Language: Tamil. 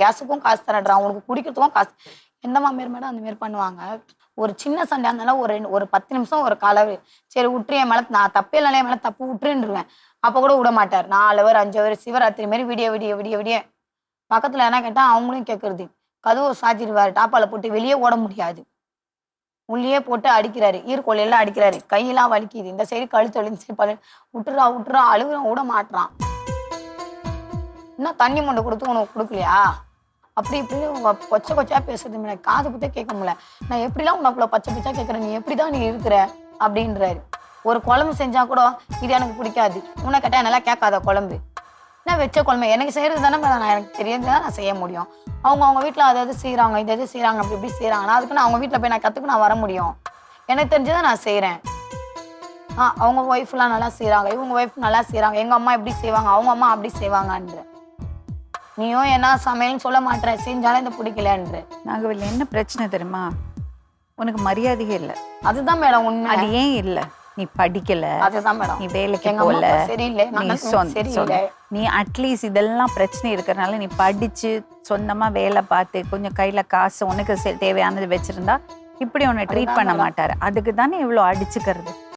கேஸுக்கும் காசு தரேன்றான், உனக்கு குடிக்கிறதுக்கும் காசு. எந்த மாமியார் மேடம் அந்த மாரி பண்ணுவாங்க? ஒரு சின்ன சண்டையா இருந்தாலும் ஒரு 10 நிமிஷம் ஒரு கலவு. சரி உட்ரு, என் மேல நான் தப்பே இல்ல, என் மேல தப்பு உட்ருன்றுவேன். அப்ப கூட விட மாட்டார். 4 ஹவர் 5 ஹவர் சிவராத்திரி மாரி விடிய விடிய விடிய விடிய பக்கத்துல யாருனா கேட்டா அவங்களையும் கேட்கறது. கதவு சாத்திடுவாரு, டாப்பால போட்டு வெளியே ஓட முடியாது. உள்ளேயே போட்டு அடிக்கிறாரு. ஈர்க்கொலையெல்லாம் அடிக்கிறாரு. கையெல்லாம் வலிக்குது. இந்த சைடு கழுத்து வலி, இந்த சைடு பல்லு. உட்றா உட்றா அழுகுறான், விட மாட்றான். என்ன தண்ணி மொண்டு கொடுத்து உனக்கு குடுக்கலையா? அப்படி இப்படின்னு கொச்ச கொச்சையா பேசுறது எனக்கு காது குத்தே கேட்க முடியல. நான் எப்படிலாம் உனக்குள்ள பச்சை பச்சையா கேட்குறேன், நீ எப்படிதான் நீ இருக்கிற அப்படின்றாரு. ஒரு குழம்பு செஞ்சா கூட இது எனக்கு பிடிக்காது. உன்னை கேட்டா நல்லா கேட்காத குழம்பு. என்ன வச்ச குழம்பு எனக்கு செய்யறது தானே மேடம், நான் எனக்கு தெரியாது தான் நான் செய்ய முடியும். அவங்க வீட்டில் அதை செய்கிறாங்க, இது எது செய்கிறாங்க, அப்படி இப்படி செய்கிறாங்க. நான் அதுக்கு நான் அவங்க வீட்டில் போய் நான் கற்றுக்கு நான் வர முடியும். எனக்கு தெரிஞ்சதை நான் செய்கிறேன். அவங்க ஒய்ஃப்லாம் நல்லா செய்கிறாங்க, இவங்க ஒய்ஃப் நல்லா செய்கிறாங்க, எங்கள் அம்மா எப்படி செய்வாங்க, அவங்க அம்மா அப்படி செய்வாங்கன்ற. நீயும் என்ன சமையல்னு சொல்ல மாட்டேற, செஞ்சாலும் இந்த பிடிக்கலன்ற. நாகவல்லி, என்ன பிரச்சனை தெரியுமா? உனக்கு மரியாதையே இல்லை. அதுதான் மேடம் உண்மை. அது ஏன் இல்லை? நீ படிக்கல, அதுதான் மேடம், நீ வேலைக்கு போல, நீ அட்லீஸ்ட் இதெல்லாம் பிரச்சனை இருக்கிறனால நீ படிச்சு சொந்தமா வேலை பார்த்து கொஞ்சம் கையில காசு உனக்கு தேவையானது வச்சிருந்தா இப்படி உன்னை ட்ரீட் பண்ண மாட்டாரு. அதுக்கு தானே இவ்வளோ அடிச்சுக்கிறது.